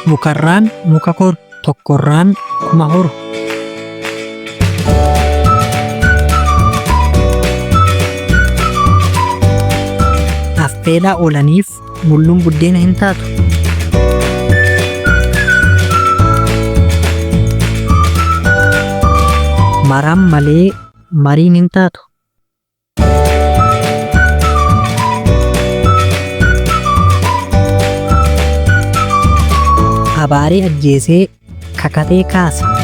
Mukarraan muka koru, tokkorraan kuma horu. Affeelaa oolaniif mulluun buddeena hin taatu. Maraan malee mariin hin taatu. Abaaree ajjeesee kakatee kaasa.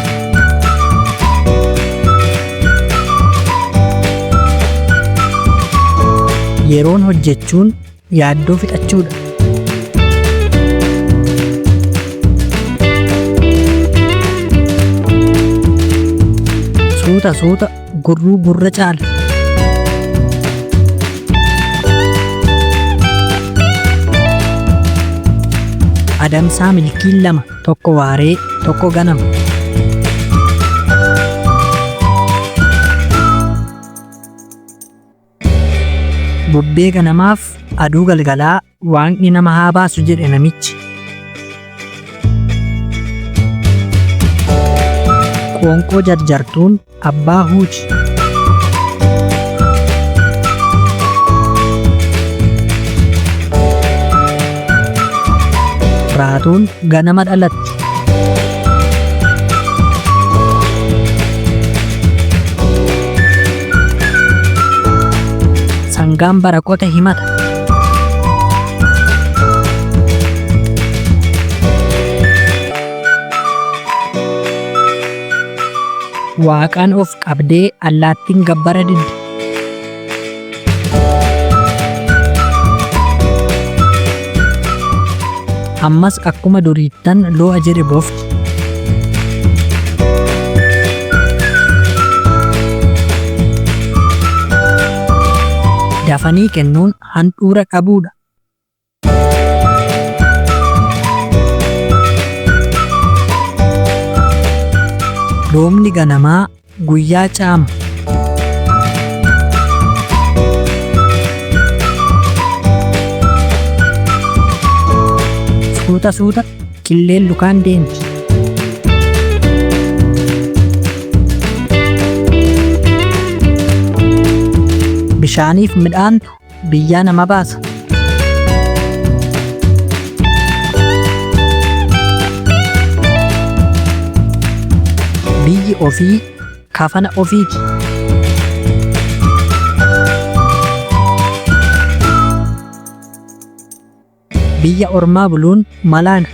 Yeroon hojjechuun yaaddoo fixachuudha. Suuta suuta gurruu gurra caala. Adamsaa milkiin lama, tokko waaree tokko ganama. Bubbee ganamaaf aduu galgalaa waaqni nama haa baasu jedhe namichi. Qoonqoo jarjartuun abbaa huuti. Raatuun ganama dhalatti. Sangaan bara qote himata. Waaqaan of qabdee allaattiin gabbara didde. Ammas akkuma duriittan loo'a jedhe boofti. Dafanii kennuun handhuura qabuudha. Roobni ganamaa guyyaa caama. Suuta suuta qilleen lukaan deemti. Bishaaniif midhaantu biyyaa nama baasa. Biyyi ofii kafana ofiiti. Biyya ormaa buluun malaana.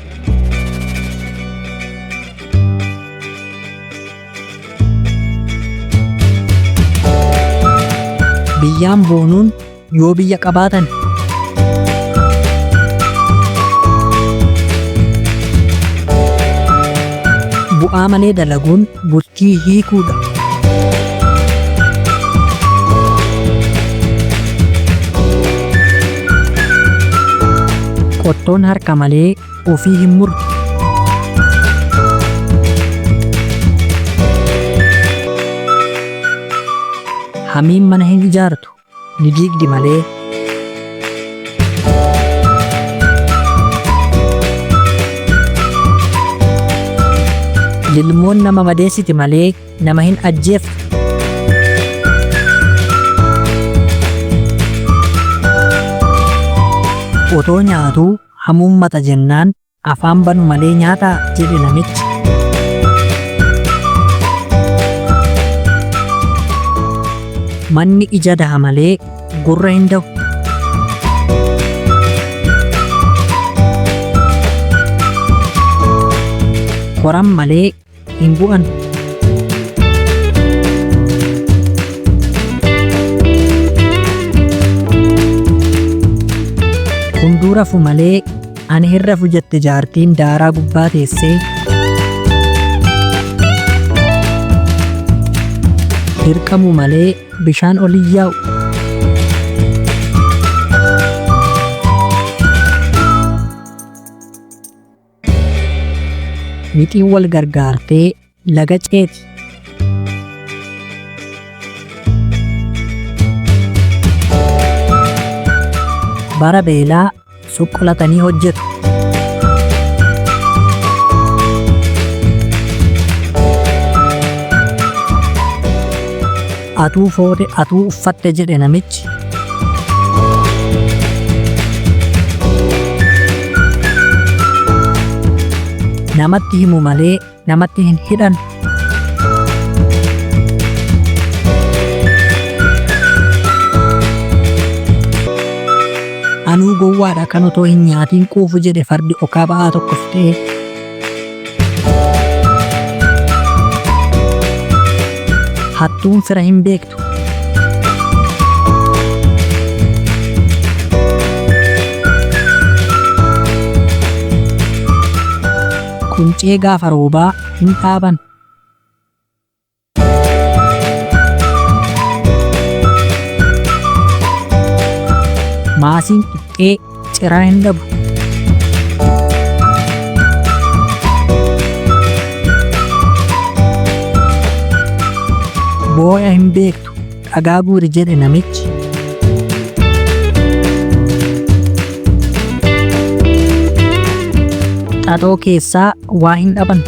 Biyyaan boonuun yoo biyya qabaatan. Bu'aa malee dalaguun bultii hiikuudha. Qottoon harka malee ofii hin murtu. Hamiin mana hin ijaartu ni diigdi malee. Lilmoon nama madeessiti malee nama hin ajjeeftu. Otoo nyaatuu hamuummata jennaan afaan banu malee nyaataa jedhe namichi. Manni ija daha malee gurra hin da'u. Koran malee hin bu'an. Hunduu rafu malee ani hin rafu jette jaartiin daaraa gubbaa teessee. Dirqamu malee bishaan olii yaa'u. Mixiin wal gargaartee laga ceeti. Bara beelaa suqqulatanii hojjetu. Atuu foode atuu uffatte jedhe namichi. Namatti himu malee namatti hin hidhan. Anuu gowwaadha kan otoo hin nyaatiin quufu jedhe fardi okaa ba'aa tokko fidee. Hattuun fira hin beektu. Quncee gaafa roobaa hin dhaaban. Maasiin qixxee ciraa hin dhabu. Booya hin beektu dhagaa guuri jedhe namichi. Xaxoo keessaa waa hin dhaban.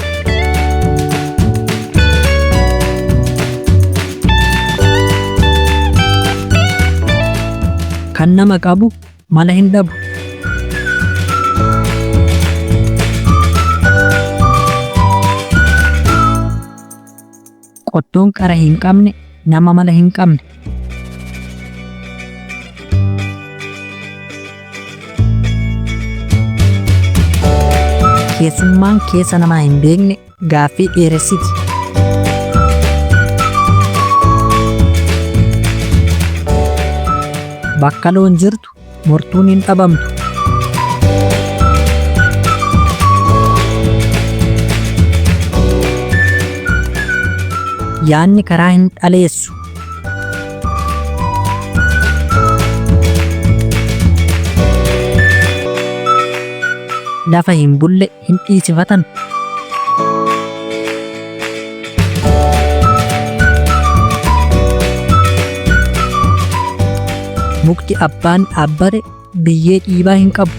Kan nama qabu mala hin dhabu. Qottoon qara hin qabne nama mala hin qabne. Keessummaan keessa namaa hin beekne gaaffii dheeressiti. Bakka loon jirtu mortuun hin dhabamtu. Yaanni karaa hin dhaleessu. Lafa hin bulle hin dhiisifatan. Mukti abbaan dhaabbate biyyee dhiibaa hin qabu.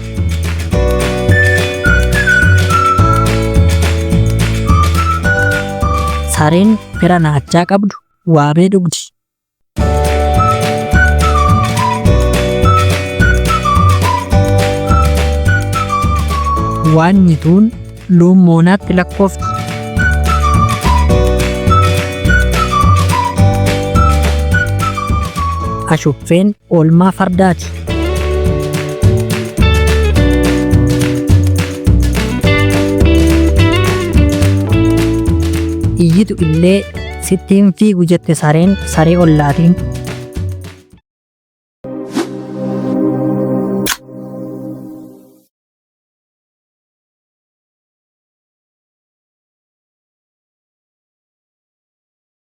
Sareen fira naachaa qabdu waabee dhugdi. Waan nyituun loon moonaatti lakkoofti. Ashuffeen oolmaa fardaati. Iyyitu illee sittiin fiigu jette sareen saree ollaatiin.